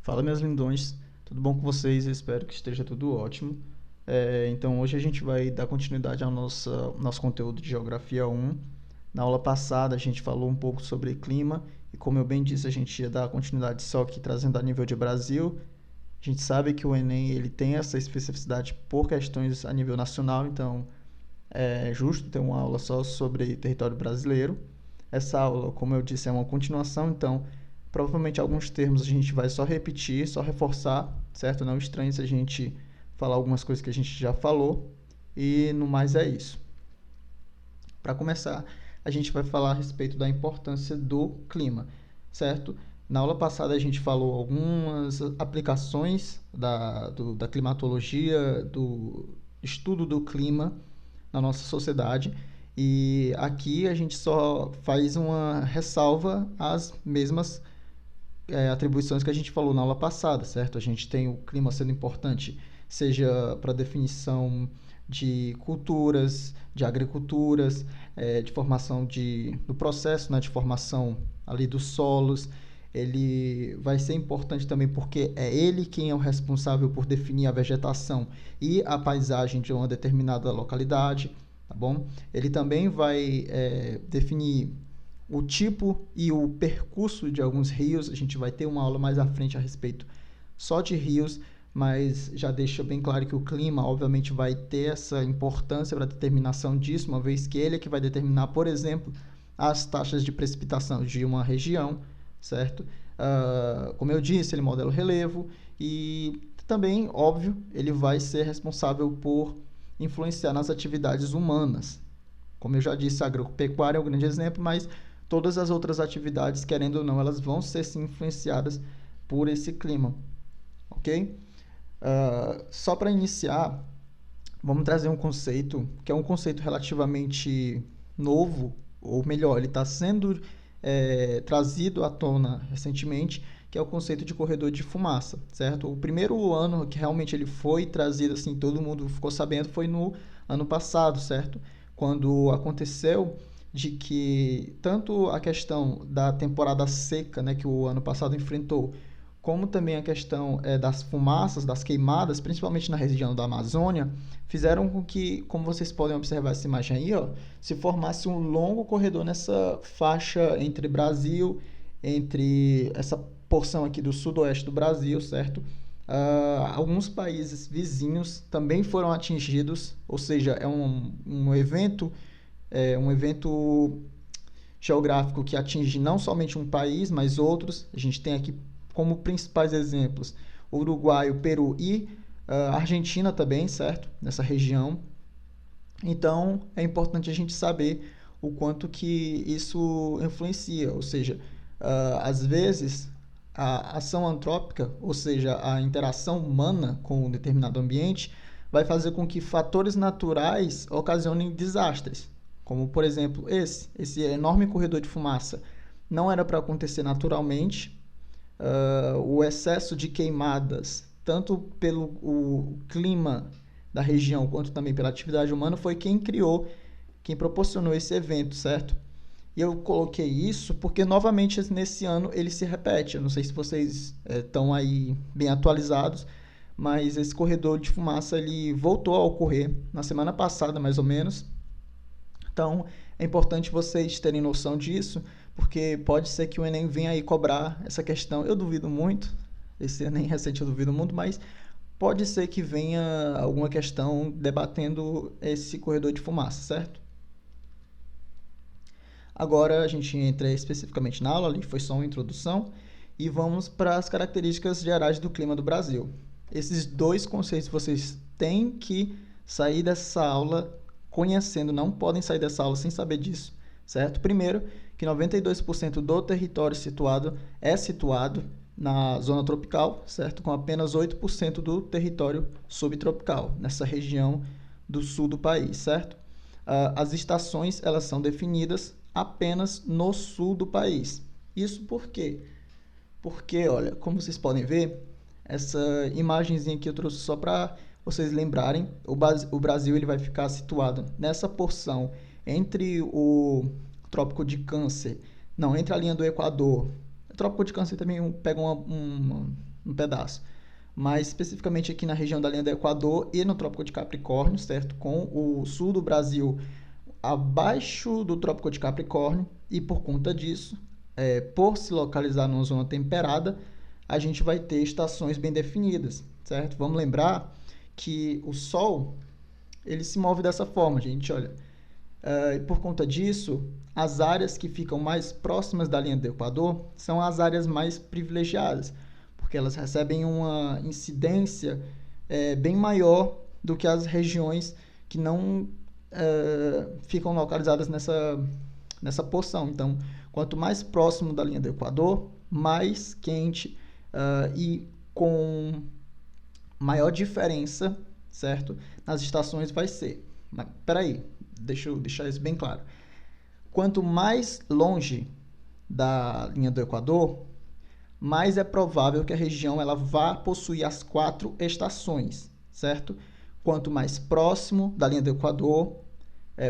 Fala, meus lindões, tudo bom com vocês? Eu espero que esteja tudo ótimo. Então, hoje a gente vai dar continuidade ao nosso conteúdo de Geografia 1. Na aula passada, a gente falou um pouco sobre clima e, como eu bem disse, a gente ia dar continuidade só que trazendo a nível de Brasil. A gente sabe que o Enem ele tem essa especificidade por questões a nível nacional, então é justo ter uma aula só sobre território brasileiro. Essa aula, como eu disse, é uma continuação, então provavelmente alguns termos a gente vai só repetir, só reforçar, certo? Não estranhe se a gente falar algumas coisas que a gente já falou. E no mais é isso. Para começar, a gente vai falar a respeito da importância do clima, certo? Na aula passada a gente falou algumas aplicações da climatologia, do estudo do clima na nossa sociedade. E aqui a gente só faz uma ressalva às mesmas atribuições que a gente falou na aula passada, certo? A gente tem o clima sendo importante, seja para definição de culturas, de agriculturas, de formação do processo, né, de formação ali dos solos. Ele vai ser importante também porque é ele quem é o responsável por definir a vegetação e a paisagem de uma determinada localidade, tá bom? Ele também vai definir o tipo e o percurso de alguns rios. A gente vai ter uma aula mais à frente a respeito só de rios, mas já deixa bem claro que o clima, obviamente, vai ter essa importância para a determinação disso, uma vez que ele é que vai determinar, por exemplo, as taxas de precipitação de uma região, certo? Como eu disse, ele modela o relevo e também, óbvio, ele vai ser responsável por influenciar nas atividades humanas. Como eu já disse, a agropecuária é um grande exemplo, mas todas as outras atividades, querendo ou não, elas vão ser sim, influenciadas por esse clima, ok? Só para iniciar, vamos trazer um conceito que é um conceito relativamente novo, ou melhor, ele está sendo trazido à tona recentemente, que é o conceito de corredor de fumaça, certo? O primeiro ano que realmente ele foi trazido, assim, todo mundo ficou sabendo, foi no ano passado, certo? Quando aconteceu de que tanto a questão da temporada seca, né, que o ano passado enfrentou, como também a questão das fumaças, das queimadas, principalmente na região da Amazônia, fizeram com que, como vocês podem observar essa imagem aí, ó, se formasse um longo corredor nessa faixa entre Brasil, entre essa porção aqui do sudoeste do Brasil, certo? Alguns países vizinhos também foram atingidos, ou seja, é um evento geográfico que atinge não somente um país, mas outros. A gente tem aqui como principais exemplos o Uruguai, o Peru e a Argentina também, certo? Nessa região. Então, é importante a gente saber o quanto que isso influencia, ou seja, às vezes a ação antrópica, ou seja, a interação humana com um determinado ambiente, vai fazer com que fatores naturais ocasionem desastres, como por exemplo esse enorme corredor de fumaça não era para acontecer naturalmente. O excesso de queimadas, tanto pelo o clima da região quanto também pela atividade humana, foi quem criou, quem proporcionou esse evento, certo? E eu coloquei isso porque novamente nesse ano ele se repete. Eu não sei se vocês estão aí bem atualizados, mas esse corredor de fumaça ele voltou a ocorrer na semana passada, mais ou menos. Então, é importante vocês terem noção disso, porque pode ser que o Enem venha aí cobrar essa questão. Eu duvido muito, esse Enem recente eu duvido muito, mas pode ser que venha alguma questão debatendo esse corredor de fumaça, certo? Agora a gente entra especificamente na aula, ali foi só uma introdução, e vamos para as características gerais do clima do Brasil. Esses dois conceitos vocês têm que sair dessa aula conhecendo, não podem sair dessa aula sem saber disso, certo? Primeiro, que 92% do território é situado na zona tropical, certo? Com apenas 8% do território subtropical, nessa região do sul do país, certo? As estações, elas são definidas apenas no sul do país. Isso por quê? Porque, olha, como vocês podem ver, essa imagenzinha aqui eu trouxe só para vocês lembrarem, o Brasil ele vai ficar situado nessa porção entre o Trópico de Câncer, não, entre a linha do Equador. O Trópico de Câncer também pega um pedaço. Mas especificamente aqui na região da linha do Equador e no Trópico de Capricórnio, certo? Com o sul do Brasil abaixo do Trópico de Capricórnio, e por conta disso, por se localizar numa zona temperada, a gente vai ter estações bem definidas, certo? Vamos lembrar que o Sol, ele se move dessa forma, gente, olha. E por conta disso, as áreas que ficam mais próximas da linha do Equador são as áreas mais privilegiadas, porque elas recebem uma incidência bem maior do que as regiões que não ficam localizadas nessa porção. Então, quanto mais próximo da linha do Equador, mais quente e com maior diferença, certo? Nas estações vai ser. Mas, peraí, deixa eu deixar isso bem claro. Quanto mais longe da linha do Equador, mais é provável que a região ela vá possuir as 4 estações, certo? Quanto mais próximo da linha do Equador,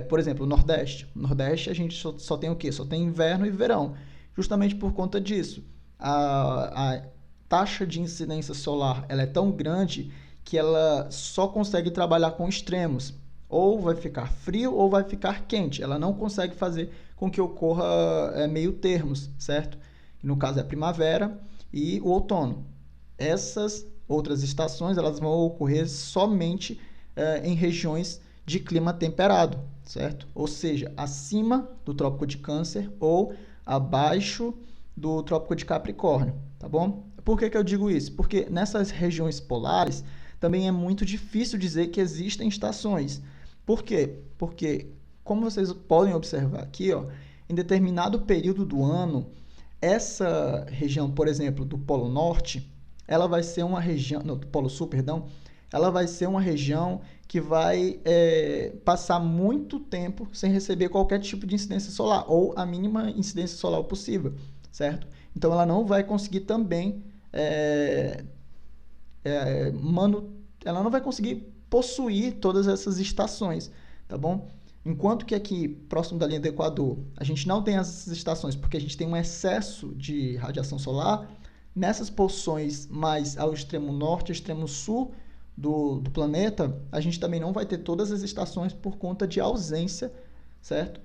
por exemplo, o Nordeste. No Nordeste a gente só tem o quê? Só tem inverno e verão. Justamente por conta disso, a taxa de incidência solar ela é tão grande que ela só consegue trabalhar com extremos. Ou vai ficar frio ou vai ficar quente. Ela não consegue fazer com que ocorra meio termos, certo? No caso é a primavera e o outono. Essas outras estações elas vão ocorrer somente em regiões de clima temperado, certo? Ou seja, acima do Trópico de Câncer ou abaixo do Trópico de Capricórnio, tá bom? Por que eu digo isso? Porque nessas regiões polares também é muito difícil dizer que existem estações. Por quê? Porque, como vocês podem observar aqui, ó, em determinado período do ano, essa região, por exemplo, do Polo Norte, ela vai ser uma região, do Polo Sul, perdão, ela vai ser uma região que vai passar muito tempo sem receber qualquer tipo de incidência solar, ou a mínima incidência solar possível, certo? Então, ela não vai conseguir também, ela não vai conseguir possuir todas essas estações, tá bom? Enquanto que aqui, próximo da linha do Equador, a gente não tem essas estações, porque a gente tem um excesso de radiação solar, nessas porções mais ao extremo norte e extremo sul do planeta, a gente também não vai ter todas as estações por conta de ausência, certo?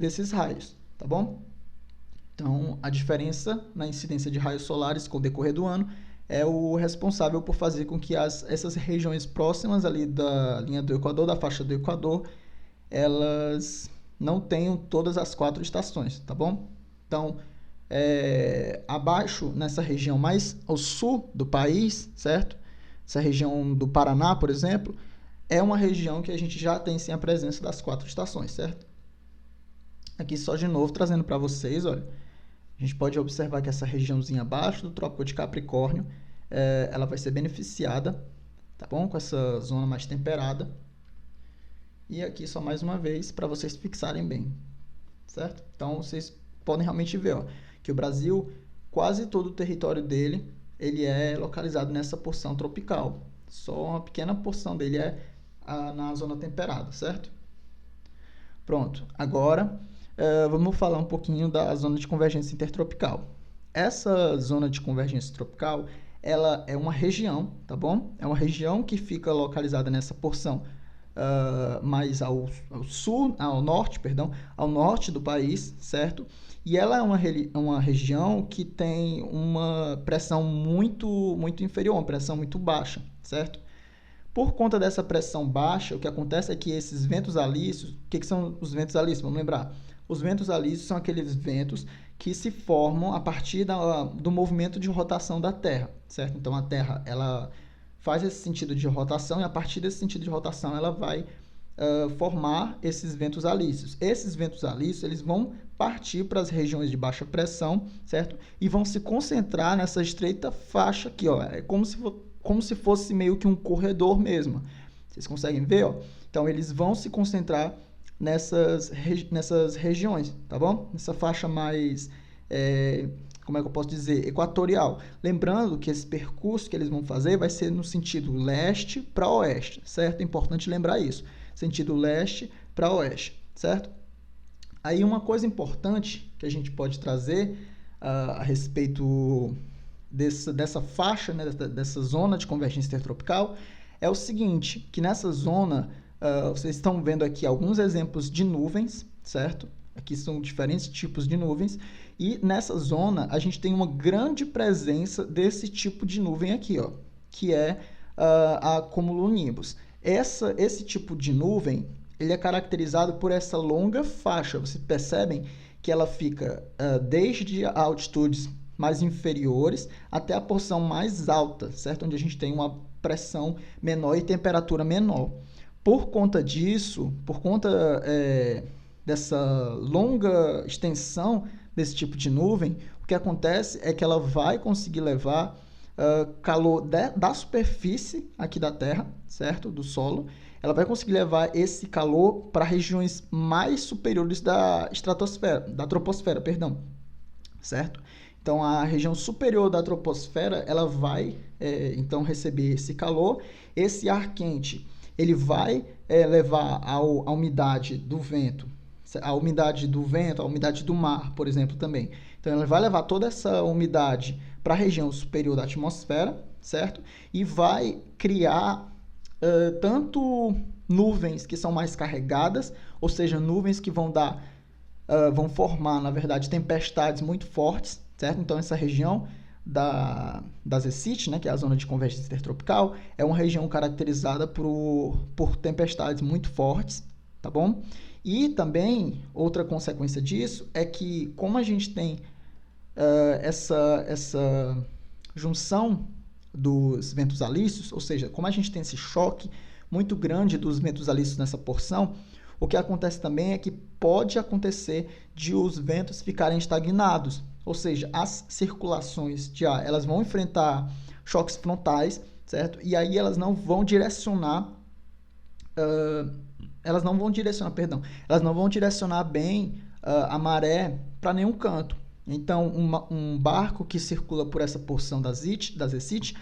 Desses raios, tá bom? Então, a diferença na incidência de raios solares com o decorrer do ano é o responsável por fazer com que essas regiões próximas ali da linha do Equador, da faixa do Equador, elas não tenham todas as 4 estações, tá bom? Então, abaixo, nessa região mais ao sul do país, certo? Essa região do Paraná, por exemplo, é uma região que a gente já tem sim a presença das 4 estações, certo? Aqui só de novo trazendo para vocês, olha, a gente pode observar que essa regiãozinha abaixo do Trópico de Capricórnio, ela vai ser beneficiada, tá bom? Com essa zona mais temperada. E aqui só mais uma vez para vocês fixarem bem, certo? Então vocês podem realmente ver, ó, que o Brasil, quase todo o território dele, ele é localizado nessa porção tropical. Só uma pequena porção dele na zona temperada, certo? Pronto, agora vamos falar um pouquinho da zona de convergência intertropical. Essa zona de convergência tropical, ela é uma região, tá bom? É uma região que fica localizada nessa porção mais ao norte do país, certo? E ela é uma região que tem uma pressão muito inferior, uma pressão muito baixa, certo? Por conta dessa pressão baixa, o que acontece é que esses ventos alísios, o que são os ventos alísios? Vamos lembrar. Os ventos alísios são aqueles ventos que se formam a partir do movimento de rotação da Terra, certo? Então, a Terra, ela faz esse sentido de rotação e a partir desse sentido de rotação ela vai formar esses ventos alísios. Esses ventos alísios, eles vão partir para as regiões de baixa pressão, certo? E vão se concentrar nessa estreita faixa aqui, ó. É como se fosse meio que um corredor mesmo. Vocês conseguem ver, ó? Então, eles vão se concentrar nessas regiões, tá bom? Nessa faixa mais, como é que eu posso dizer, equatorial. Lembrando que esse percurso que eles vão fazer vai ser no sentido leste para oeste, certo? É importante lembrar isso. Sentido leste para oeste, certo? Aí uma coisa importante que a gente pode trazer a respeito dessa faixa, né, dessa zona de convergência intertropical, é o seguinte, que nessa zona, vocês estão vendo aqui alguns exemplos de nuvens, certo? Aqui são diferentes tipos de nuvens, e nessa zona a gente tem uma grande presença desse tipo de nuvem aqui, ó, que é a cumulonimbus. Esse tipo de nuvem, ele é caracterizado por essa longa faixa. Vocês percebem que ela fica desde altitudes mais inferiores até a porção mais alta, certo? Onde a gente tem uma pressão menor e temperatura menor. Por conta disso, por conta dessa longa extensão desse tipo de nuvem, o que acontece é que ela vai conseguir levar calor da superfície aqui da Terra, certo? Do solo. Ela vai conseguir levar esse calor para regiões mais superiores da estratosfera, da troposfera, perdão, certo? Então, a região superior da troposfera, ela vai, então, receber esse calor. Esse ar quente, ele vai levar a umidade do vento, a umidade do mar, por exemplo, também. Então, ela vai levar toda essa umidade para a região superior da atmosfera, certo? E vai criar tanto nuvens que são mais carregadas, ou seja, nuvens que vão formar, na verdade, tempestades muito fortes, certo? Então, essa região da ZECIT, né, que é a zona de convergência intertropical, é uma região caracterizada por tempestades muito fortes, tá bom? E também, outra consequência disso é que, como a gente tem essa junção dos ventos alísios, ou seja, como a gente tem esse choque muito grande dos ventos alísios nessa porção, o que acontece também é que pode acontecer de os ventos ficarem estagnados, ou seja, as circulações de ar, elas vão enfrentar choques frontais, certo? E aí elas não vão direcionar bem a maré para nenhum canto. Então, um barco que circula por essa porção da ZECIT,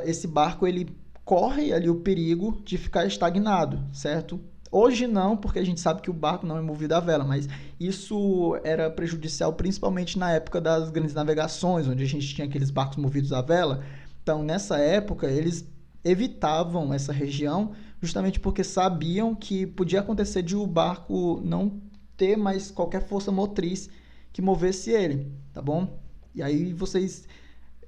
esse barco ele corre ali o perigo de ficar estagnado, certo? Hoje não, porque a gente sabe que o barco não é movido à vela, mas isso era prejudicial principalmente na época das grandes navegações, onde a gente tinha aqueles barcos movidos à vela. Então, nessa época, eles evitavam essa região justamente porque sabiam que podia acontecer de o barco não ter mais qualquer força motriz que movesse ele, tá bom? E aí vocês,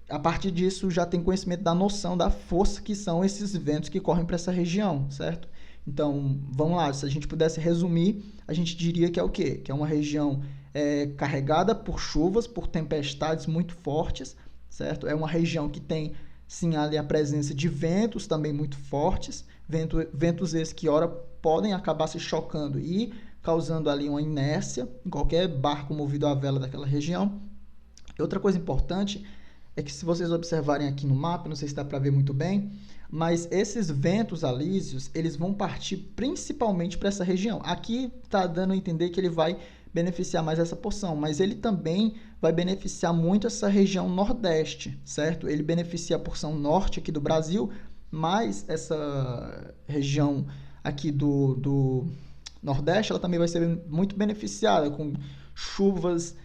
a partir disso, já tem conhecimento da noção da força que são esses ventos que correm para essa região, certo? Então, vamos lá, se a gente pudesse resumir, a gente diria que é o quê? Que é uma região carregada por chuvas, por tempestades muito fortes, certo? É uma região que tem, sim, ali a presença de ventos também muito fortes, ventos esses que, ora, podem acabar se chocando e causando ali uma inércia em qualquer barco movido à vela daquela região. E outra coisa importante é que, se vocês observarem aqui no mapa, não sei se dá para ver muito bem, mas esses ventos alísios, eles vão partir principalmente para essa região. Aqui está dando a entender que ele vai beneficiar mais essa porção, mas ele também vai beneficiar muito essa região nordeste, certo? Ele beneficia a porção norte aqui do Brasil, mas essa região aqui do Nordeste, ela também vai ser muito beneficiada com chuvas,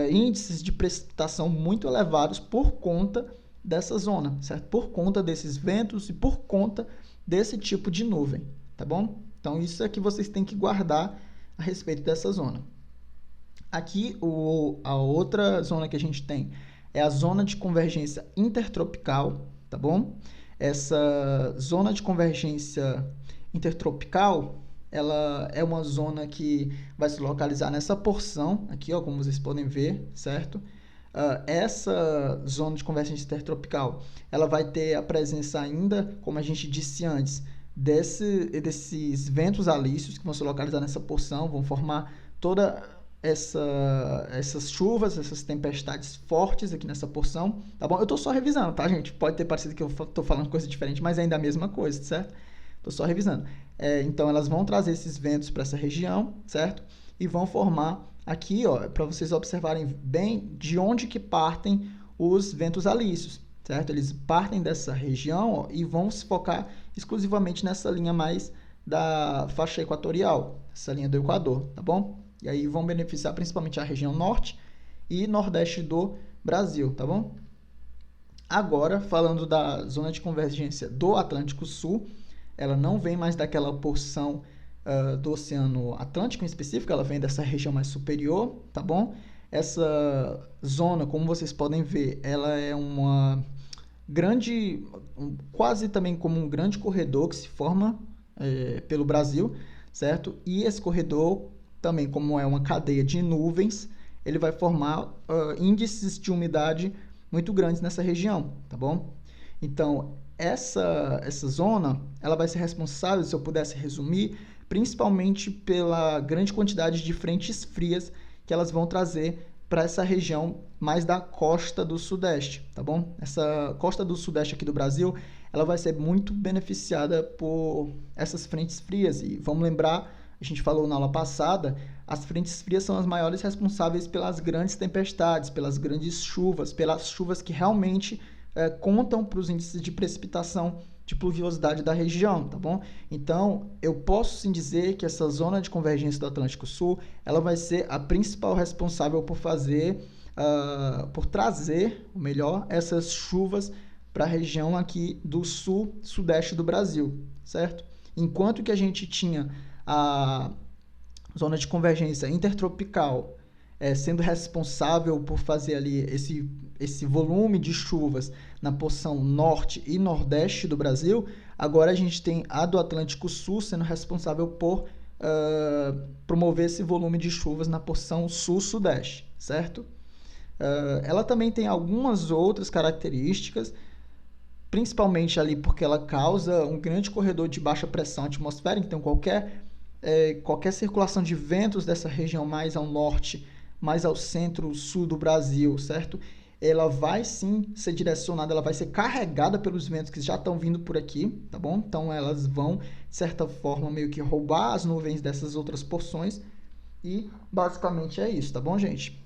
índices de precipitação muito elevados por conta dessa zona, certo? Por conta desses ventos e por conta desse tipo de nuvem, tá bom? Então, isso é que vocês têm que guardar a respeito dessa zona. Aqui, a outra zona que a gente tem é a zona de convergência intertropical, tá bom? Essa zona de convergência intertropical, ela é uma zona que vai se localizar nessa porção aqui, ó, como vocês podem ver, certo? Essa zona de convergência intertropical, ela vai ter a presença ainda, como a gente disse antes, desses ventos alísios que vão se localizar nessa porção, vão formar toda essas chuvas, essas tempestades fortes aqui nessa porção, tá bom? Eu tô só revisando, tá, gente? Pode ter parecido que eu tô falando coisa diferente, mas é ainda a mesma coisa, certo? Tô só revisando. Então, elas vão trazer esses ventos para essa região, certo? E vão formar aqui, ó, para vocês observarem bem de onde que partem os ventos alísios, certo? Eles partem dessa região, ó, e vão se focar exclusivamente nessa linha mais da faixa equatorial, essa linha do Equador, tá bom? E aí vão beneficiar principalmente a região norte e nordeste do Brasil, tá bom? Agora, falando da zona de convergência do Atlântico Sul, ela não vem mais daquela porção do Oceano Atlântico em específico, ela vem dessa região mais superior, tá bom? Essa zona, como vocês podem ver, ela é uma grande, quase também como um grande corredor que se forma pelo Brasil, certo? E esse corredor, também como é uma cadeia de nuvens, ele vai formar índices de umidade muito grandes nessa região, tá bom? Então, essa zona, ela vai ser responsável, se eu pudesse resumir, principalmente pela grande quantidade de frentes frias que elas vão trazer para essa região mais da costa do Sudeste, tá bom? Essa costa do Sudeste aqui do Brasil, ela vai ser muito beneficiada por essas frentes frias. E vamos lembrar, a gente falou na aula passada, as frentes frias são as maiores responsáveis pelas grandes tempestades, pelas grandes chuvas, pelas chuvas que realmente contam para os índices de precipitação de pluviosidade da região, tá bom? Então, eu posso sim dizer que essa zona de convergência do Atlântico Sul, ela vai ser a principal responsável por por trazer, ou melhor, essas chuvas para a região aqui do sul-sudeste do Brasil, certo? Enquanto que a gente tinha a zona de convergência intertropical sendo responsável por fazer ali esse volume de chuvas na porção norte e nordeste do Brasil, agora a gente tem a do Atlântico Sul sendo responsável por promover esse volume de chuvas na porção sul-sudeste, certo? Ela também tem algumas outras características, principalmente ali porque ela causa um grande corredor de baixa pressão atmosférica, então qualquer circulação de ventos dessa região mais ao norte, mais ao centro-sul do Brasil, certo? Ela vai sim ser direcionada, ela vai ser carregada pelos ventos que já estão vindo por aqui, tá bom? Então elas vão, de certa forma, meio que roubar as nuvens dessas outras porções e basicamente é isso, tá bom, gente?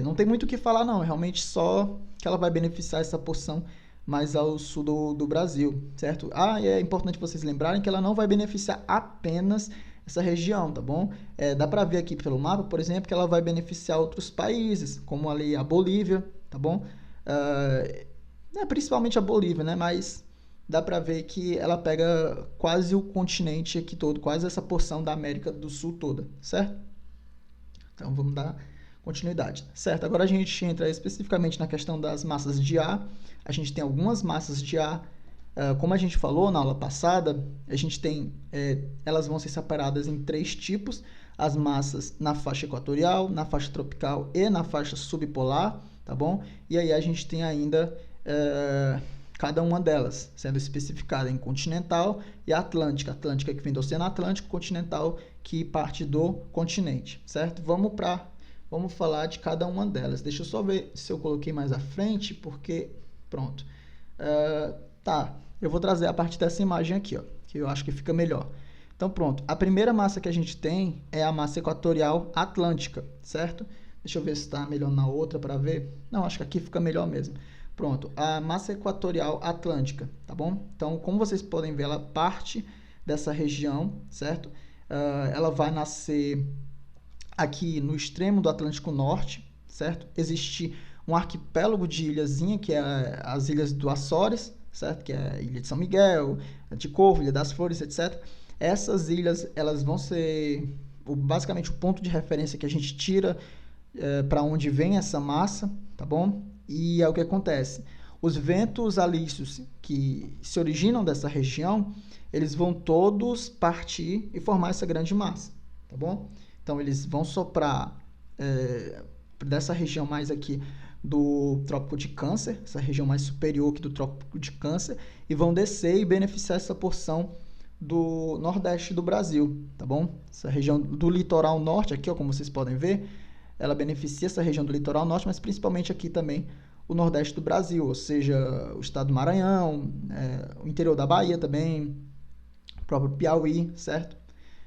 Não tem muito o que falar não, realmente só que ela vai beneficiar essa porção mais ao sul do Brasil, certo? E é importante vocês lembrarem que ela não vai beneficiar apenas essa região, tá bom? Dá para ver aqui pelo mapa, por exemplo, que ela vai beneficiar outros países, como ali a Bolívia, tá bom? Principalmente a Bolívia, né? Mas dá para ver que ela pega quase o continente aqui todo, quase essa porção da América do Sul toda, certo? Então vamos dar continuidade, certo? Agora a gente entra especificamente na questão das massas de ar. A gente tem algumas massas de ar. Como a gente falou na aula passada, a gente tem, elas vão ser separadas em 3 tipos: as massas na faixa equatorial, na faixa tropical e na faixa subpolar, tá bom? E aí a gente tem ainda cada uma delas sendo especificada em continental e atlântica. Atlântica que vem do Oceano Atlântico, continental que parte do continente, certo? Vamos falar de cada uma delas. Deixa eu só ver se eu coloquei mais à frente, porque pronto. Eu vou trazer a partir dessa imagem aqui, ó, que eu acho que fica melhor. Então, pronto. A primeira massa que a gente tem é a massa equatorial atlântica, certo? Deixa eu ver se está melhor na outra para ver. Não, acho que aqui fica melhor mesmo. Pronto. A massa equatorial atlântica, tá bom? Então, como vocês podem ver, ela parte dessa região, certo? Ela vai nascer aqui no extremo do Atlântico Norte, certo? Existe um arquipélago de ilhazinha, que é as ilhas do Açores, certo? Que é a Ilha de São Miguel, de Corvo, Ilha das Flores, etc. Essas ilhas, elas vão ser basicamente o ponto de referência que a gente tira para onde vem essa massa, tá bom? E é o que acontece. Os ventos alísios que se originam dessa região, eles vão todos partir e formar essa grande massa, tá bom? Então, eles vão soprar dessa região mais aqui do Trópico de Câncer, essa região mais superior aqui do Trópico de Câncer, e vão descer e beneficiar essa porção do nordeste do Brasil, tá bom? Essa região do litoral norte aqui, ó, como vocês podem ver, ela beneficia essa região do litoral norte, mas principalmente aqui também o nordeste do Brasil, ou seja, o estado do Maranhão, o interior da Bahia também, o próprio Piauí, certo?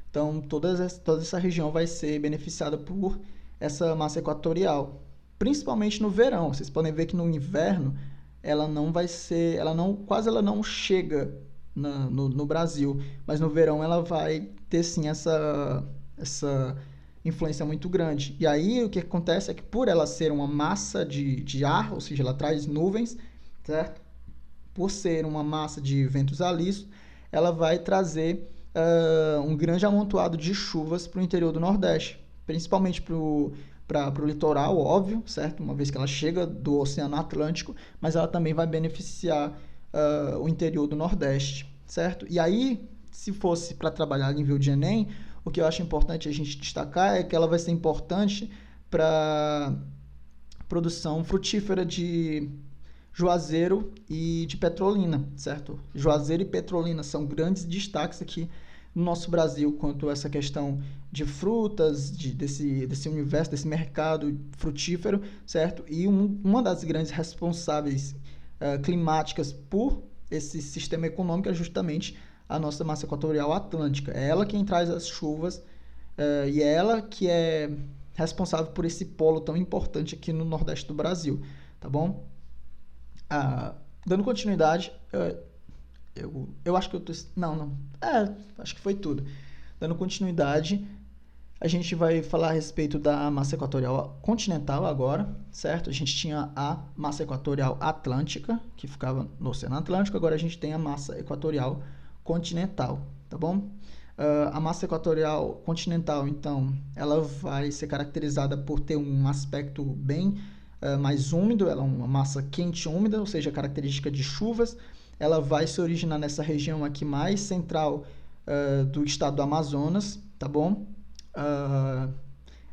Então, toda essa região vai ser beneficiada por essa massa equatorial, principalmente no verão. Vocês podem ver que no inverno ela quase não chega no Brasil, mas no verão ela vai ter sim essa influência muito grande. E aí o que acontece é que por ela ser uma massa de ar, ou seja, ela traz nuvens, certo? Por ser uma massa de ventos alísios, ela vai trazer um grande amontoado de chuvas para o interior do Nordeste, principalmente para o litoral, óbvio, certo? Uma vez que ela chega do Oceano Atlântico, mas ela também vai beneficiar o interior do Nordeste, certo? E aí, se fosse para trabalhar a nível de Enem, o que eu acho importante a gente destacar é que ela vai ser importante para produção frutífera de Juazeiro e de Petrolina, certo? Juazeiro e Petrolina são grandes destaques aqui no nosso Brasil quanto a essa questão de frutas, desse universo, desse mercado frutífero, certo? E uma das grandes responsáveis climáticas por esse sistema econômico é justamente a nossa massa equatorial atlântica. É ela quem traz as chuvas e é ela que é responsável por esse polo tão importante aqui no Nordeste do Brasil, tá bom? Dando continuidade, eu acho que eu tô... Não. Acho que foi tudo. Dando continuidade, a gente vai falar a respeito da massa equatorial continental agora, certo? A gente tinha a massa equatorial atlântica, que ficava no Oceano Atlântico, agora a gente tem a massa equatorial continental, tá bom? A massa equatorial continental, então, ela vai ser caracterizada por ter um aspecto bem mais úmido, ela é uma massa quente e úmida, ou seja, característica de chuvas. Ela vai se originar nessa região aqui mais central do estado do Amazonas, tá bom?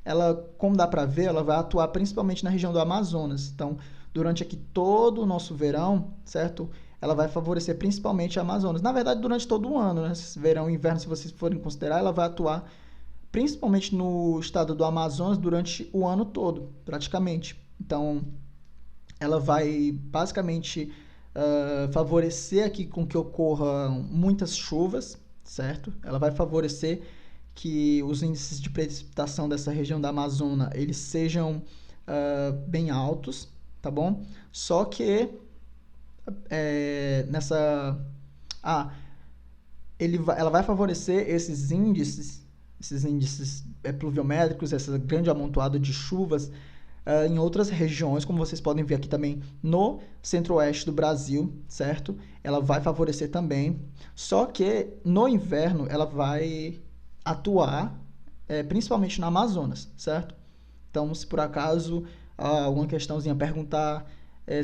Ela, como dá para ver, ela vai atuar principalmente na região do Amazonas. Então, durante aqui todo o nosso verão, certo? Ela vai favorecer principalmente a Amazonas. Na verdade, durante todo o ano, né? Verão e inverno, se vocês forem considerar, ela vai atuar principalmente no estado do Amazonas durante o ano todo, praticamente. Então, ela vai basicamente favorecer aqui com que ocorram muitas chuvas, certo? Ela vai favorecer que os índices de precipitação dessa região da Amazônia eles sejam bem altos, tá bom? Só que ela vai favorecer esses índices pluviométricos, esse grande amontoado de chuvas em outras regiões, como vocês podem ver aqui também no centro-oeste do Brasil, certo? Ela vai favorecer também, só que no inverno ela vai atuar principalmente no Amazonas, certo? Então, se por acaso alguma questãozinha perguntar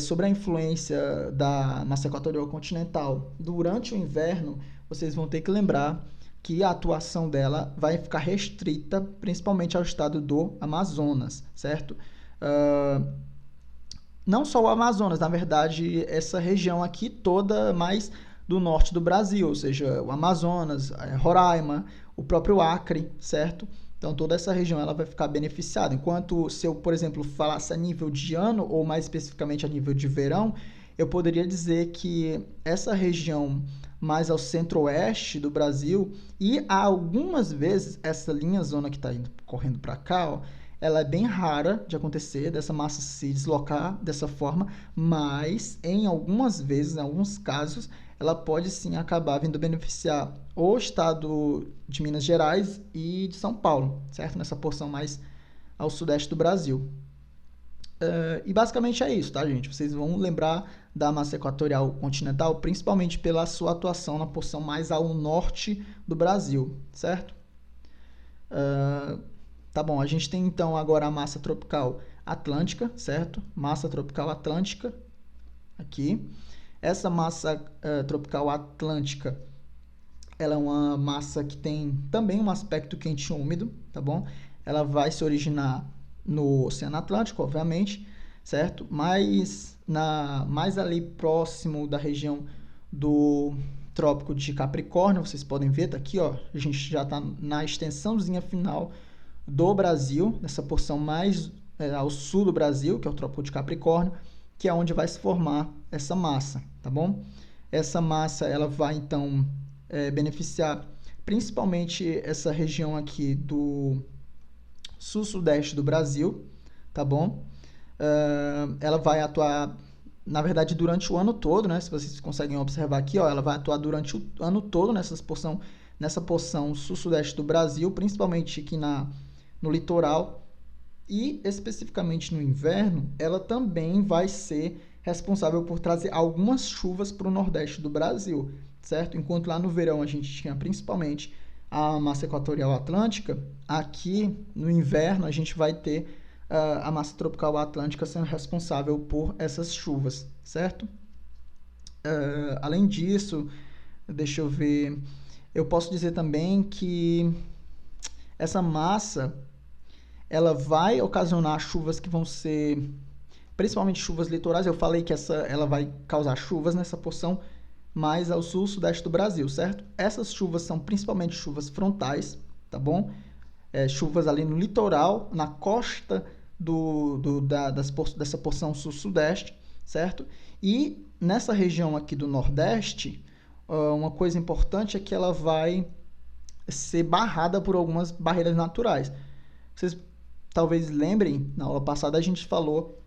sobre a influência da massa equatorial continental durante o inverno, vocês vão ter que lembrar que a atuação dela vai ficar restrita principalmente ao estado do Amazonas, certo? Não só o Amazonas, na verdade, essa região aqui toda mais do norte do Brasil, ou seja, o Amazonas, Roraima, o próprio Acre, certo? Então, toda essa região ela vai ficar beneficiada. Enquanto se eu, por exemplo, falasse a nível de ano, ou mais especificamente a nível de verão, eu poderia dizer que essa região mais ao centro-oeste do Brasil, e algumas vezes essa linha zona que está correndo para cá, ó, ela é bem rara de acontecer, dessa massa se deslocar dessa forma, mas em algumas vezes, em alguns casos, ela pode sim acabar vindo beneficiar o estado de Minas Gerais e de São Paulo, certo? Nessa porção mais ao sudeste do Brasil. E basicamente é isso, tá, gente? Vocês vão lembrar da massa equatorial continental, principalmente pela sua atuação na porção mais ao norte do Brasil, certo? Tá bom, a gente tem então agora a massa tropical atlântica, certo? Massa tropical atlântica, aqui. Essa massa tropical atlântica, ela é uma massa que tem também um aspecto quente e úmido, tá bom? Ela vai se originar no Oceano Atlântico, obviamente, certo? Mas mais ali próximo da região do Trópico de Capricórnio, vocês podem ver, tá aqui, ó, a gente já está na extensãozinha final do Brasil, nessa porção mais ao sul do Brasil, que é o Trópico de Capricórnio, que é onde vai se formar essa massa, tá bom? Essa massa, ela vai, então, beneficiar principalmente essa região aqui do sul-sudeste do Brasil, tá bom? Ela vai atuar, na verdade, durante o ano todo, né? Se vocês conseguem observar aqui, ó, ela vai atuar durante o ano todo nessa porção sul-sudeste do Brasil, principalmente aqui no litoral e, especificamente no inverno, ela também vai ser responsável por trazer algumas chuvas para o nordeste do Brasil, certo? Enquanto lá no verão a gente tinha principalmente a massa equatorial atlântica, aqui no inverno a gente vai ter a massa tropical atlântica sendo responsável por essas chuvas, certo? Além disso, deixa eu ver, eu posso dizer também que essa massa ela vai ocasionar chuvas que vão ser principalmente chuvas litorais. Eu falei que ela vai causar chuvas nessa porção mais ao sul, sudeste do Brasil, certo? Essas chuvas são principalmente chuvas frontais, tá bom? Chuvas ali no litoral, na costa dessa porção sul-sudeste, certo? E nessa região aqui do Nordeste, uma coisa importante é que ela vai ser barrada por algumas barreiras naturais. Vocês talvez lembrem, na aula passada a gente falou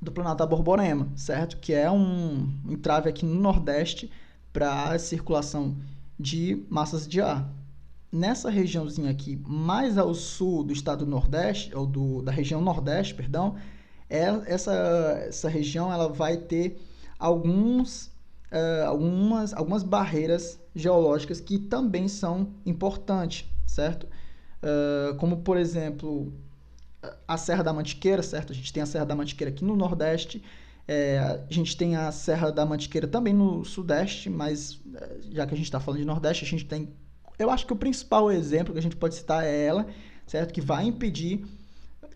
do Planalto da Borborema, certo? Que é um entrave aqui no Nordeste para a circulação de massas de ar. Nessa regiãozinha aqui, mais ao sul do estado do Nordeste, ou da região Nordeste, perdão, essa região ela vai ter algumas barreiras geológicas que também são importantes, certo? Como, por exemplo, a Serra da Mantiqueira, certo? A gente tem a Serra da Mantiqueira aqui no Nordeste, a gente tem a Serra da Mantiqueira também no Sudeste, mas já que a gente está falando de Nordeste, a gente tem... Eu acho que o principal exemplo que a gente pode citar é ela, certo? Que vai impedir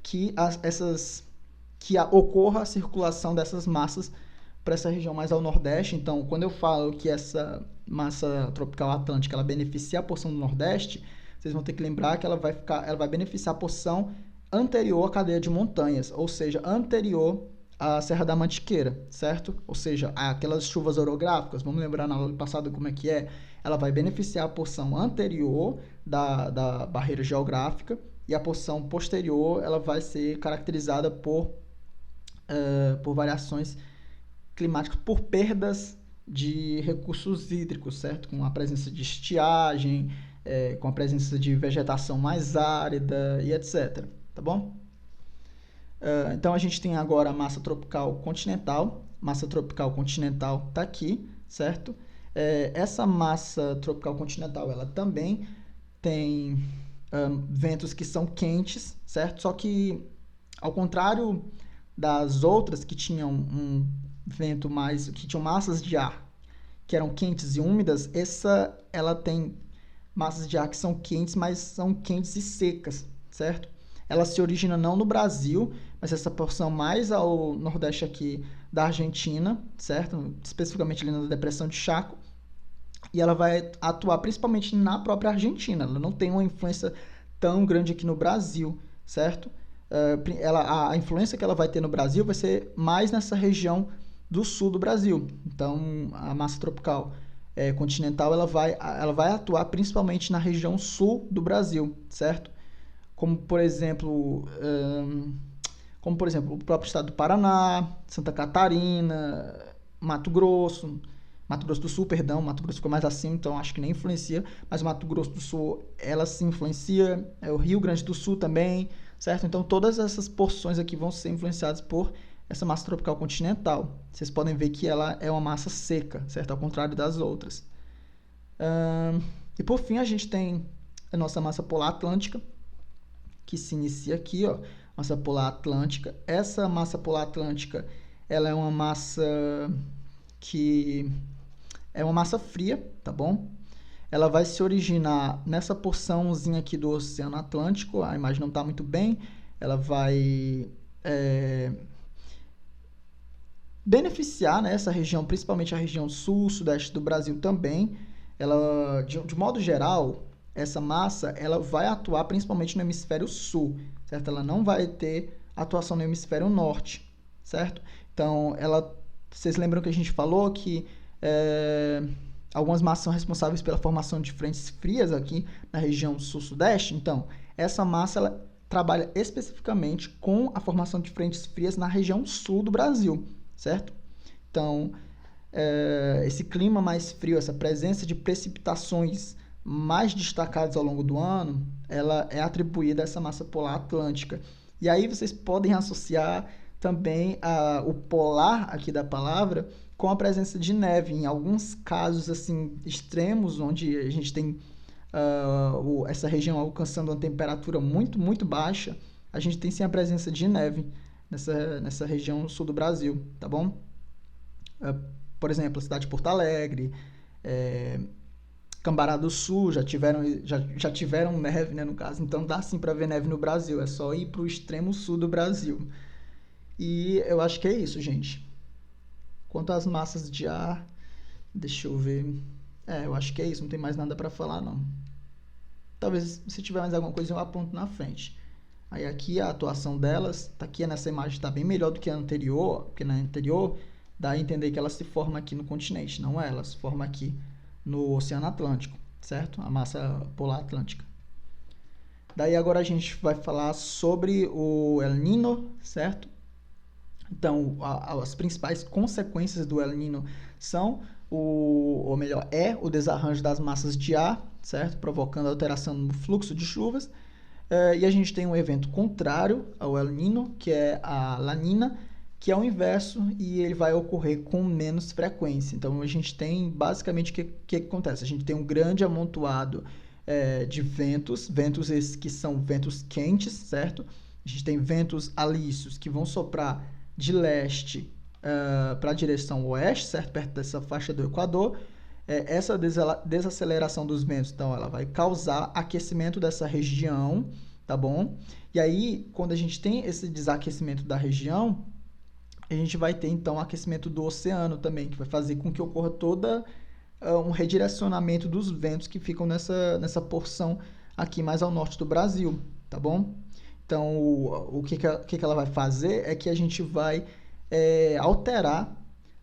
que ocorra a circulação dessas massas para essa região mais ao Nordeste. Então, quando eu falo que essa massa tropical atlântica ela beneficia a porção do Nordeste, vocês vão ter que lembrar que ela vai beneficiar a porção anterior à cadeia de montanhas, ou seja, anterior à Serra da Mantiqueira, certo? Ou seja, aquelas chuvas orográficas, vamos lembrar na aula passada como é que é, ela vai beneficiar a porção anterior da barreira geográfica e a porção posterior ela vai ser caracterizada por variações climáticas, por perdas de recursos hídricos, certo? Com a presença de estiagem, com a presença de vegetação mais árida e etc. Tá bom? Então a gente tem agora a massa tropical continental. Massa tropical continental está aqui, certo? Essa massa tropical continental ela também tem ventos que são quentes, certo? Só que ao contrário das outras que tinham que tinham massas de ar que eram quentes e úmidas, ela tem massas de ar que são quentes, mas são quentes e secas, certo? Ela se origina não no Brasil, mas essa porção mais ao nordeste aqui da Argentina, certo? Especificamente ali na Depressão de Chaco. E ela vai atuar principalmente na própria Argentina. Ela não tem uma influência tão grande aqui no Brasil, certo? A influência que ela vai ter no Brasil vai ser mais nessa região do sul do Brasil. Então, a massa tropical continental ela vai atuar principalmente na região sul do Brasil, certo? Como por exemplo o próprio estado do Paraná, Santa Catarina, Mato Grosso do Sul, perdão, Mato Grosso ficou mais acima, então acho que nem influencia, mas o Mato Grosso do Sul, ela se influencia, o Rio Grande do Sul também, certo? Então todas essas porções aqui vão ser influenciadas por essa massa tropical continental. Vocês podem ver que ela é uma massa seca, certo? Ao contrário das outras. E por fim a gente tem a nossa massa polar atlântica, que se inicia aqui, ó, massa polar atlântica. Essa massa polar atlântica, ela é uma massa que é uma massa fria, tá bom? Ela vai se originar nessa porçãozinha aqui do Oceano Atlântico. A imagem não está muito bem. Ela vai beneficiar, né, essa região, principalmente a região sul, sudeste do Brasil também. Ela, de modo geral, essa massa ela vai atuar principalmente no hemisfério sul, certo? Ela não vai ter atuação no hemisfério norte, certo? Então, vocês lembram que a gente falou que algumas massas são responsáveis pela formação de frentes frias aqui na região sul-sudeste? Então, essa massa ela trabalha especificamente com a formação de frentes frias na região sul do Brasil, certo? Então, esse clima mais frio, essa presença de precipitações mais destacados ao longo do ano, ela é atribuída a essa massa polar atlântica. E aí vocês podem associar também o polar aqui da palavra com a presença de neve. Em alguns casos assim extremos, onde a gente tem essa região alcançando uma temperatura muito, muito baixa, a gente tem sim a presença de neve nessa região sul do Brasil, tá bom? Por exemplo, a cidade de Porto Alegre, Cambará do Sul já tiveram neve, né, no caso. Então dá sim para ver neve no Brasil, é só ir para o extremo sul do Brasil. E eu acho que é isso, gente. Quanto às massas de ar, deixa eu ver. Eu acho que é isso, não tem mais nada para falar, não. Talvez, se tiver mais alguma coisa, eu aponto na frente. Aí aqui a atuação delas, tá aqui nessa imagem, está bem melhor do que a anterior, porque na anterior dá a entender que ela se forma aqui no continente, não é? Ela se forma aqui no Oceano Atlântico, certo? A massa polar atlântica. Daí agora a gente vai falar sobre o El Niño, certo? Então, as principais consequências do El Niño são, ou melhor, o desarranjo das massas de ar, certo? Provocando alteração no fluxo de chuvas. E a gente tem um evento contrário ao El Niño, que é a La Niña, que é o inverso e ele vai ocorrer com menos frequência. Então, a gente tem, basicamente, o que acontece? A gente tem um grande amontoado de ventos esses que são ventos quentes, certo? A gente tem ventos alísios que vão soprar de leste para a direção oeste, certo? Perto dessa faixa do Equador. Essa desaceleração dos ventos, então, ela vai causar aquecimento dessa região, tá bom? E aí, quando a gente tem esse desaquecimento da região, a gente vai ter, então, aquecimento do oceano também, que vai fazer com que ocorra toda um redirecionamento dos ventos que ficam nessa porção aqui mais ao norte do Brasil, tá bom? Então, o que ela vai fazer é que a gente vai alterar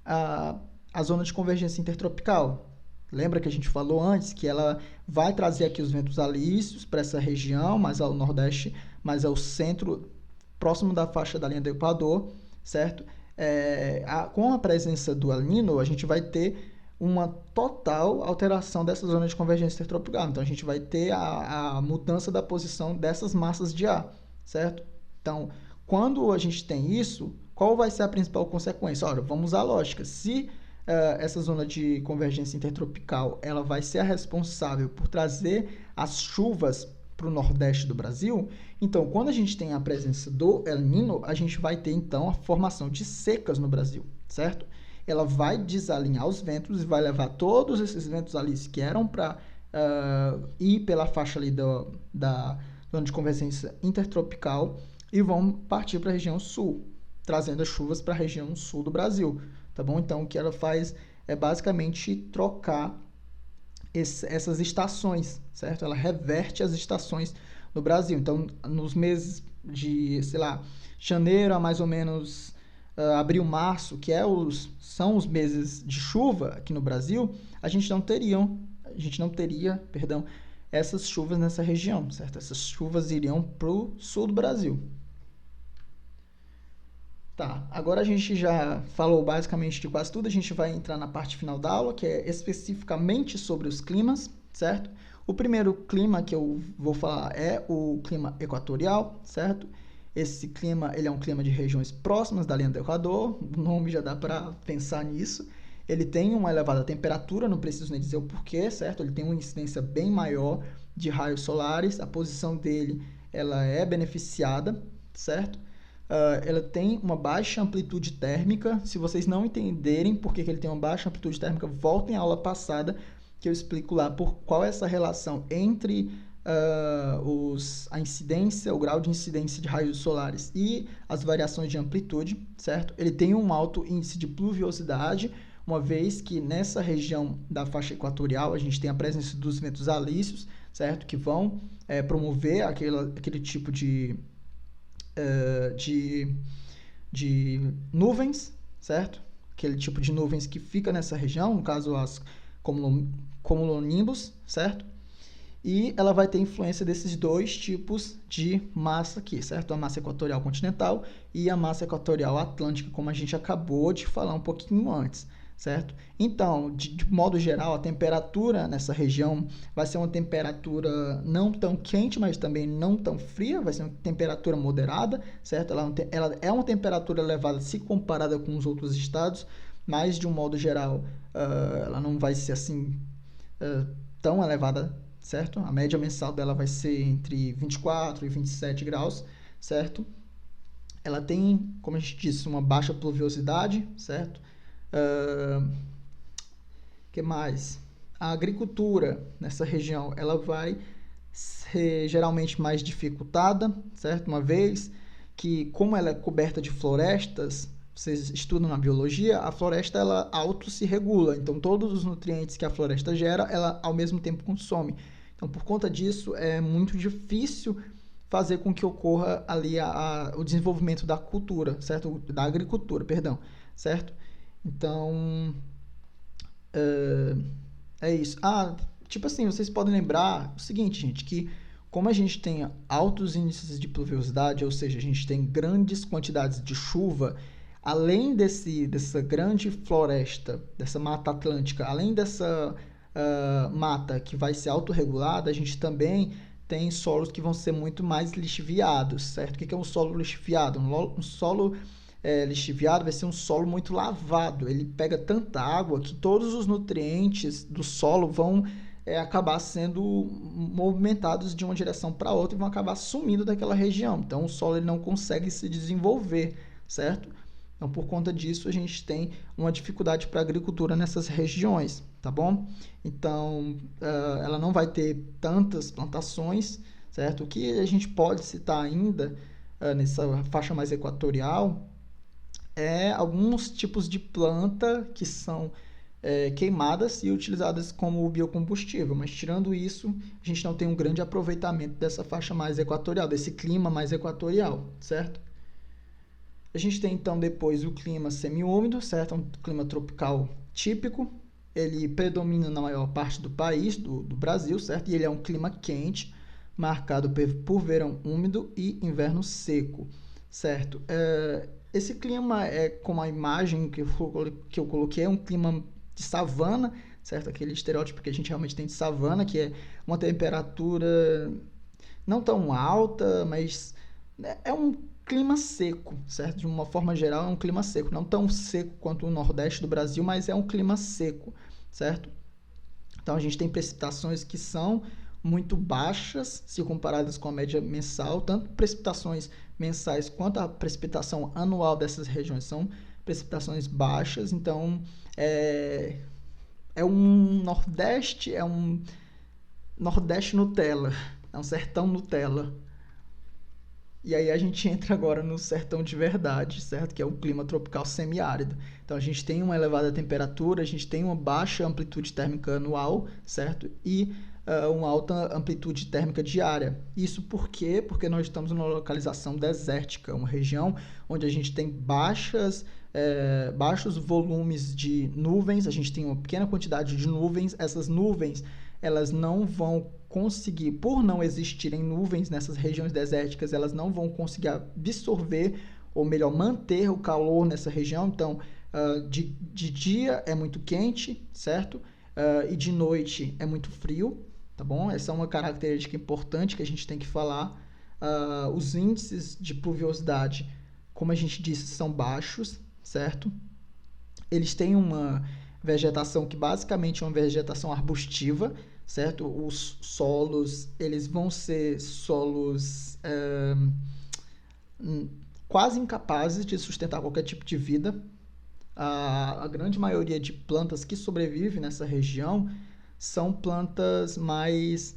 a zona de convergência intertropical. Lembra que a gente falou antes que ela vai trazer aqui os ventos alísios para essa região, mais ao nordeste, mais ao centro, próximo da faixa da linha do Equador, certo? Com a presença do El Niño, a gente vai ter uma total alteração dessa zona de convergência intertropical. Então, a gente vai ter a mudança da posição dessas massas de ar, certo? Então, quando a gente tem isso, qual vai ser a principal consequência? Olha, vamos à lógica. Se essa zona de convergência intertropical ela vai ser a responsável por trazer as chuvas para o nordeste do Brasil, então, quando a gente tem a presença do El Niño, a gente vai ter, então, a formação de secas no Brasil, certo? Ela vai desalinhar os ventos e vai levar todos esses ventos ali que eram para ir pela faixa ali da zona de convergência intertropical e vão partir para a região sul, trazendo as chuvas para a região sul do Brasil, tá bom? Então, o que ela faz é basicamente trocar essas estações, certo? Ela reverte as estações no Brasil. Então, nos meses de, sei lá, janeiro a mais ou menos abril, março, que são os meses de chuva aqui no Brasil, a gente não teria, essas chuvas nessa região, certo? Essas chuvas iriam para o sul do Brasil. Tá, agora a gente já falou basicamente de quase tudo, a gente vai entrar na parte final da aula, que é especificamente sobre os climas, certo? O primeiro clima que eu vou falar é o clima equatorial, certo? Esse clima, ele é um clima de regiões próximas da linha do Equador, o nome já dá para pensar nisso. Ele tem uma elevada temperatura, não preciso nem dizer o porquê, certo? Ele tem uma incidência bem maior de raios solares, a posição dele, ela é beneficiada, certo? Ela tem uma baixa amplitude térmica. Se vocês não entenderem por que ele tem uma baixa amplitude térmica, voltem à aula passada, que eu explico lá qual é essa relação entre a incidência, o grau de incidência de raios solares e as variações de amplitude, certo? Ele tem um alto índice de pluviosidade, uma vez que nessa região da faixa equatorial a gente tem a presença dos ventos alísios, certo? Que vão promover aquele tipo de nuvens, certo? Aquele tipo de nuvens que fica nessa região, no caso as cumulonimbus, certo? E ela vai ter influência desses dois tipos de massa aqui, certo? A massa equatorial continental e a massa equatorial atlântica, como a gente acabou de falar um pouquinho antes, certo? Então, de modo geral, a temperatura nessa região vai ser uma temperatura não tão quente, mas também não tão fria, vai ser uma temperatura moderada, certo? Ela é uma temperatura elevada se comparada com os outros estados, mas de um modo geral, ela não vai ser assim tão elevada, certo? A média mensal dela vai ser entre 24 e 27 graus, certo? Ela tem, como a gente disse, uma baixa pluviosidade, certo? Que mais? A agricultura nessa região ela vai ser geralmente mais dificultada, certo? Uma vez que, como ela é coberta de florestas, vocês estudam na biologia, a floresta ela auto se regula, então todos os nutrientes que a floresta gera, ela ao mesmo tempo consome. Então, por conta disso, é muito difícil fazer com que ocorra ali o desenvolvimento da cultura, certo? Da agricultura, perdão, certo? Então, é isso. Tipo assim, vocês podem lembrar o seguinte, gente, que como a gente tem altos índices de pluviosidade, ou seja, a gente tem grandes quantidades de chuva, além dessa grande floresta, dessa mata atlântica, além dessa mata que vai ser autorregulada, a gente também tem solos que vão ser muito mais lixiviados, certo? O que é um solo lixiviado? Um solo lixiviado vai ser um solo muito lavado. Ele pega tanta água que todos os nutrientes do solo vão acabar sendo movimentados de uma direção para outra e vão acabar sumindo daquela região. Então, o solo ele não consegue se desenvolver, certo? Então, por conta disso, a gente tem uma dificuldade para a agricultura nessas regiões, tá bom? Então, ela não vai ter tantas plantações, certo? O que a gente pode citar ainda nessa faixa mais equatorial é alguns tipos de planta que são queimadas e utilizadas como biocombustível, mas tirando isso, a gente não tem um grande aproveitamento dessa faixa mais equatorial, desse clima mais equatorial, certo? A gente tem então depois o clima semiúmido, certo? É um clima tropical típico, ele predomina na maior parte do país, do Brasil, certo? E ele é um clima quente, marcado por verão úmido e inverno seco, certo? Esse clima como a imagem que eu coloquei, é um clima de savana, certo? Aquele estereótipo que a gente realmente tem de savana, que é uma temperatura não tão alta, mas é um clima seco, certo? De uma forma geral, é um clima seco. Não tão seco quanto o Nordeste do Brasil, mas é um clima seco, certo? Então, a gente tem precipitações que são muito baixas, se comparadas com a média mensal. Tanto precipitações mensais quanto a precipitação anual dessas regiões são precipitações baixas. Então, é um Nordeste Nutella, é um sertão Nutella. E aí a gente entra agora no sertão de verdade, certo? Que é um clima tropical semiárido. Então a gente tem uma elevada temperatura, a gente tem uma baixa amplitude térmica anual, certo? E uma alta amplitude térmica diária. Isso por quê? Porque nós estamos numa localização desértica, uma região onde a gente tem baixos volumes de nuvens, a gente tem uma pequena quantidade de nuvens. Essas nuvens, elas não vão conseguir, por não existirem nuvens nessas regiões desérticas, elas não vão conseguir absorver, ou melhor, manter o calor nessa região. Então, de dia é muito quente, certo? E de noite é muito frio, tá bom? Essa é uma característica importante que a gente tem que falar. Os índices de pluviosidade, como a gente disse, são baixos, certo? Eles têm uma vegetação que basicamente é uma vegetação arbustiva, certo? Os solos, eles vão ser solos quase incapazes de sustentar qualquer tipo de vida. A grande maioria de plantas que sobrevivem nessa região são plantas mais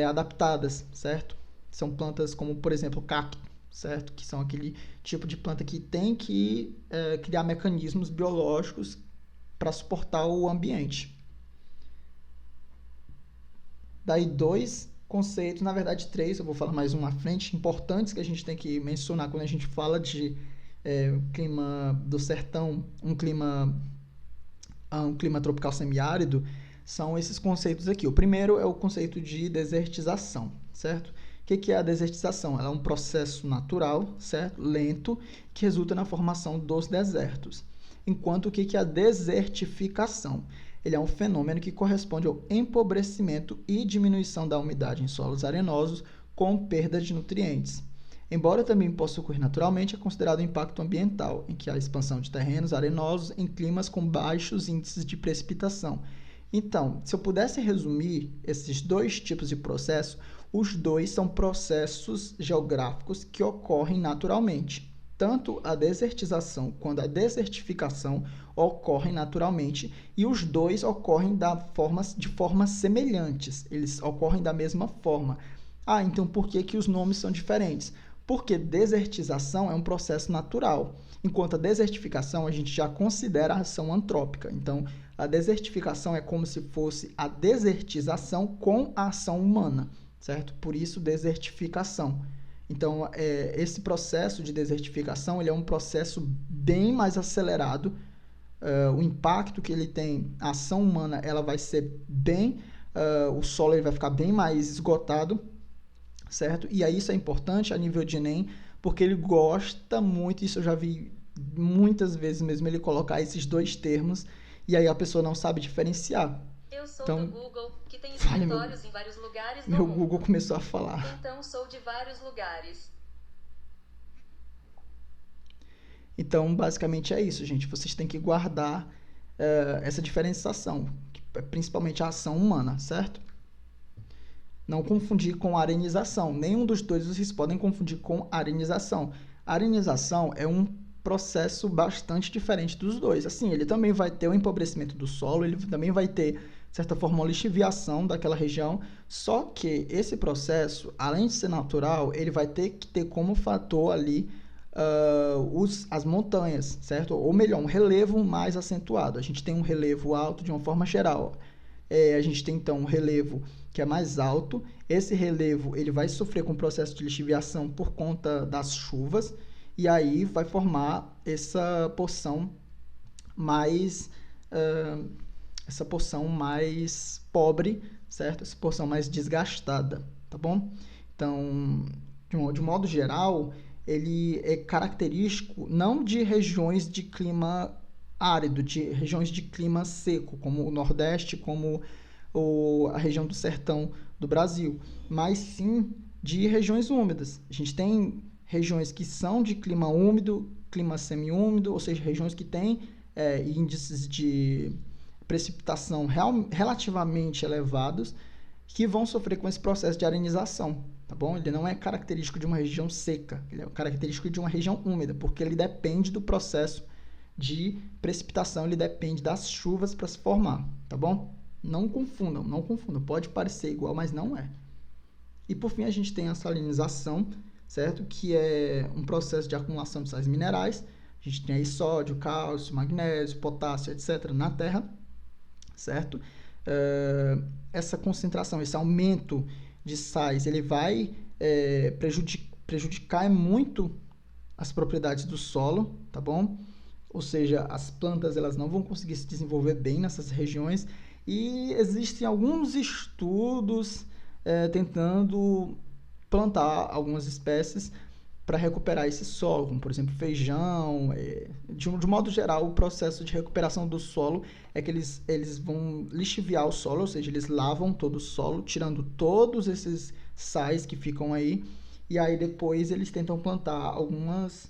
adaptadas, certo? São plantas como, por exemplo, cacto, certo? Que são aquele tipo de planta que tem que criar mecanismos biológicos para suportar o ambiente. Daí 2 conceitos, na verdade 3, eu vou falar mais um à frente, importantes que a gente tem que mencionar quando a gente fala de clima do sertão, um clima tropical semiárido, são esses conceitos aqui. O primeiro é o conceito de desertização, certo? O que é a desertização? Ela é um processo natural, certo? Lento, que resulta na formação dos desertos. enquanto o que é a desertificação? Ele é um fenômeno que corresponde ao empobrecimento e diminuição da umidade em solos arenosos com perda de nutrientes. Embora também possa ocorrer naturalmente, é considerado um impacto ambiental, em que há expansão de terrenos arenosos em climas com baixos índices de precipitação. Então, se eu pudesse resumir esses dois tipos de processo, os dois são processos geográficos que ocorrem naturalmente. Tanto a desertização quanto a desertificação ocorrem naturalmente e os dois ocorrem de formas semelhantes, eles ocorrem da mesma forma. Então por que os nomes são diferentes? Porque desertização é um processo natural, enquanto a desertificação a gente já considera a ação antrópica. Então, a desertificação é como se fosse a desertização com a ação humana, certo? Por isso, desertificação. Então, esse processo de desertificação ele é um processo bem mais acelerado. O impacto que ele tem, a ação humana, ela vai ser o solo ele vai ficar bem mais esgotado, certo? E aí isso é importante a nível de Enem, porque ele gosta muito, isso eu já vi muitas vezes mesmo, ele colocar esses dois termos, e aí a pessoa não sabe diferenciar. Eu sou do Google, que tem escritórios em vários lugares do mundo. Meu Google começou a falar. Então, sou de vários lugares. Então, basicamente é isso, gente. Vocês têm que guardar essa diferenciação, principalmente a ação humana, certo? Não confundir com arenização. Nenhum dos dois vocês podem confundir com arenização. Arenização é um processo bastante diferente dos dois. Assim, ele também vai ter o empobrecimento do solo, ele também vai ter, de certa forma, uma lixiviação daquela região, só que esse processo, além de ser natural, ele vai ter que ter como fator ali as montanhas, certo? Ou melhor, um relevo mais acentuado. A gente tem um relevo alto de uma forma geral. A gente tem, então, um relevo que é mais alto. Esse relevo ele vai sofrer com o processo de lixiviação por conta das chuvas, e aí vai formar essa porção mais pobre, certo? Essa porção mais desgastada, tá bom? Então, de modo geral, ele é característico não de regiões de clima árido, de regiões de clima seco, como o Nordeste, como a região do sertão do Brasil, mas sim de regiões úmidas. A gente tem regiões que são de clima úmido, clima semiúmido, ou seja, regiões que têm índices de precipitação relativamente elevados, que vão sofrer com esse processo de arenização, tá bom? Ele não é característico de uma região seca, ele é característico de uma região úmida, porque ele depende do processo de precipitação, ele depende das chuvas para se formar, tá bom? Não confundam. Pode parecer igual, mas não é. E por fim a gente tem a salinização, certo? Que é um processo de acumulação de sais minerais. A gente tem aí sódio, cálcio, magnésio, potássio, etc. na Terra, certo? Essa concentração, esse aumento de sais, ele vai prejudicar muito as propriedades do solo, tá bom? Ou seja, as plantas elas não vão conseguir se desenvolver bem nessas regiões, e existem alguns estudos tentando plantar algumas espécies para recuperar esse solo, como por exemplo feijão. De modo geral, o processo de recuperação do solo é que eles vão lixiviar o solo, ou seja, eles lavam todo o solo, tirando todos esses sais que ficam aí, e aí depois eles tentam plantar algumas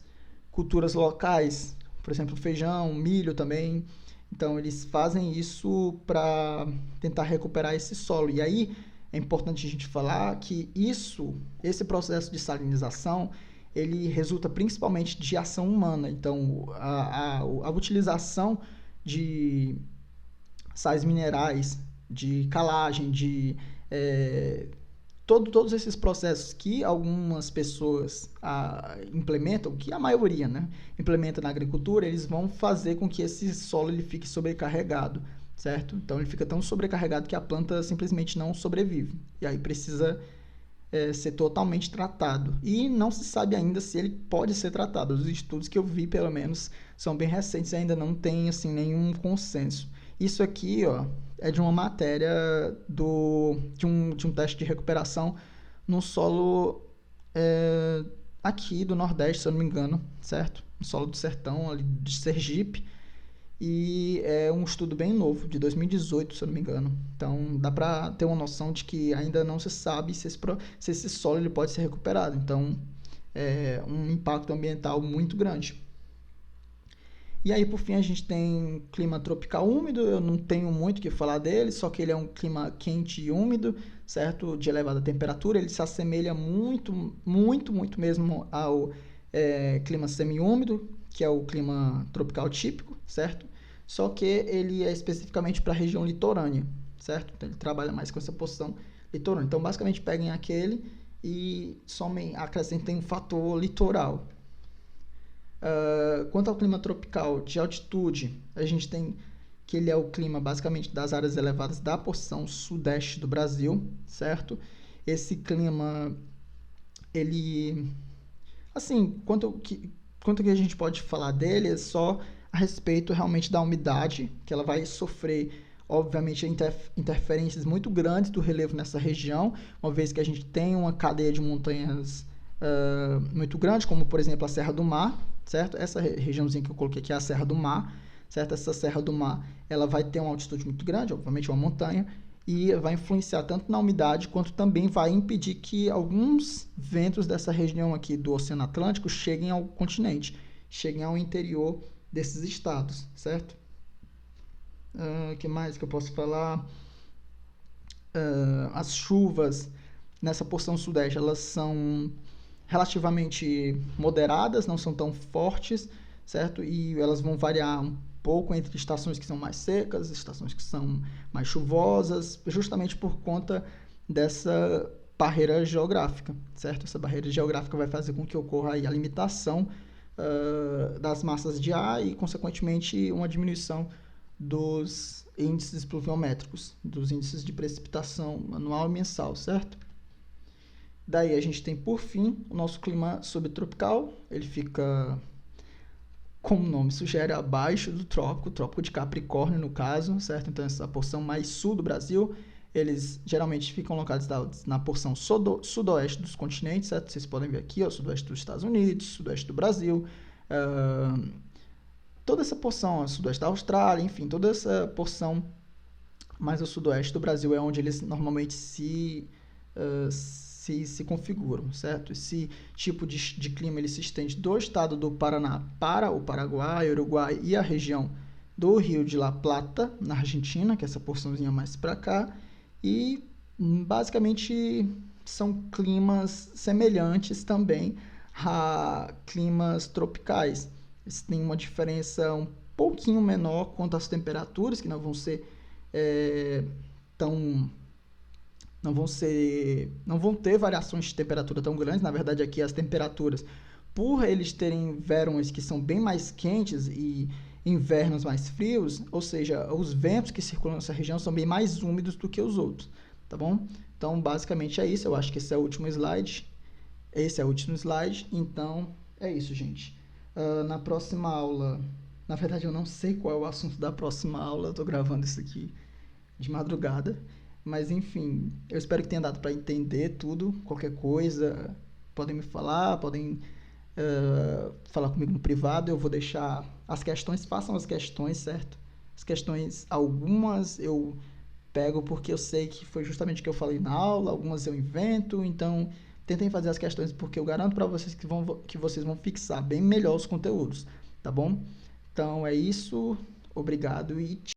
culturas locais, por exemplo, feijão, milho também. Então, eles fazem isso para tentar recuperar esse solo. E aí, é importante a gente falar que esse processo de salinização, ele resulta principalmente de ação humana. Então, a utilização de sais minerais, de calagem, de todos esses processos que algumas pessoas implementam, que a maioria, né, implementa na agricultura, eles vão fazer com que esse solo ele fique sobrecarregado, certo? Então ele fica tão sobrecarregado que a planta simplesmente não sobrevive, e aí precisa ser totalmente tratado, e não se sabe ainda se ele pode ser tratado. Os estudos que eu vi, pelo menos, são bem recentes e ainda não tem assim, nenhum consenso. Isso aqui, ó, é de uma matéria de um teste de recuperação no solo aqui do Nordeste, se eu não me engano, certo? No solo do sertão, ali de Sergipe. e é um estudo bem novo, de 2018, se eu não me engano. Então, dá para ter uma noção de que ainda não se sabe se esse solo ele pode ser recuperado. Então, é um impacto ambiental muito grande. E aí, por fim, a gente tem clima tropical úmido. Eu não tenho muito o que falar dele, só que ele é um clima quente e úmido, certo? De elevada temperatura. Ele se assemelha muito, muito, muito mesmo ao clima semiúmido, que é o clima tropical típico, certo? Só que ele é especificamente para a região litorânea, certo? Então, ele trabalha mais com essa porção litorânea. Então, basicamente, peguem aquele e acrescentem um fator litoral. Quanto ao clima tropical de altitude, a gente tem que ele é o clima basicamente das áreas elevadas da porção sudeste do Brasil, certo? Esse clima, ele, assim, quanto que a gente pode falar dele é só a respeito realmente da umidade, que ela vai sofrer, obviamente, interferências muito grandes do relevo nessa região, uma vez que a gente tem uma cadeia de montanhas muito grande, como por exemplo a Serra do Mar, certo? Essa regiãozinha que eu coloquei aqui é a Serra do Mar, certo? Essa Serra do Mar, ela vai ter uma altitude muito grande, obviamente uma montanha, e vai influenciar tanto na umidade, quanto também vai impedir que alguns ventos dessa região aqui do Oceano Atlântico cheguem ao continente, cheguem ao interior desses estados, certo? O que mais que eu posso falar? As chuvas nessa porção sudeste, elas são relativamente moderadas, não são tão fortes, certo? E elas vão variar um pouco entre estações que são mais secas, estações que são mais chuvosas, justamente por conta dessa barreira geográfica, certo? Essa barreira geográfica vai fazer com que ocorra aí a limitação das massas de ar e, consequentemente, uma diminuição dos índices pluviométricos, dos índices de precipitação anual e mensal, certo? Daí a gente tem, por fim, o nosso clima subtropical. Ele fica, como o nome sugere, abaixo do trópico, trópico de Capricórnio, no caso, certo? Então, essa porção mais sul do Brasil, eles geralmente ficam localizados na porção sudoeste dos continentes, certo? Vocês podem ver aqui, ó, sudoeste dos Estados Unidos, sudoeste do Brasil, toda essa porção, ó, sudoeste da Austrália, enfim, toda essa porção mais ao sudoeste do Brasil é onde eles normalmente se configuram, certo? Esse tipo de clima ele se estende do estado do Paraná para o Paraguai, Uruguai e a região do Rio de La Plata, na Argentina, que é essa porçãozinha mais para cá, e basicamente são climas semelhantes também a climas tropicais. Eles têm uma diferença um pouquinho menor quanto às temperaturas, que não vão ser não vão ter variações de temperatura tão grandes. Na verdade, aqui as temperaturas, por eles terem verões que são bem mais quentes e invernos mais frios, ou seja, os ventos que circulam nessa região são bem mais úmidos do que os outros, tá bom? Então, basicamente é isso. Eu acho que esse é o último slide. Então, é isso, gente. Na próxima aula, na verdade, eu não sei qual é o assunto da próxima aula. Eu tô gravando isso aqui de madrugada. Mas, enfim, eu espero que tenha dado para entender tudo. Qualquer coisa, podem me falar, podem falar comigo no privado. Eu vou deixar as questões, façam as questões, certo? As questões, algumas eu pego porque eu sei que foi justamente o que eu falei na aula, algumas eu invento. Então, tentem fazer as questões porque eu garanto para vocês que vocês vão fixar bem melhor os conteúdos, tá bom? Então, é isso. Obrigado e tchau.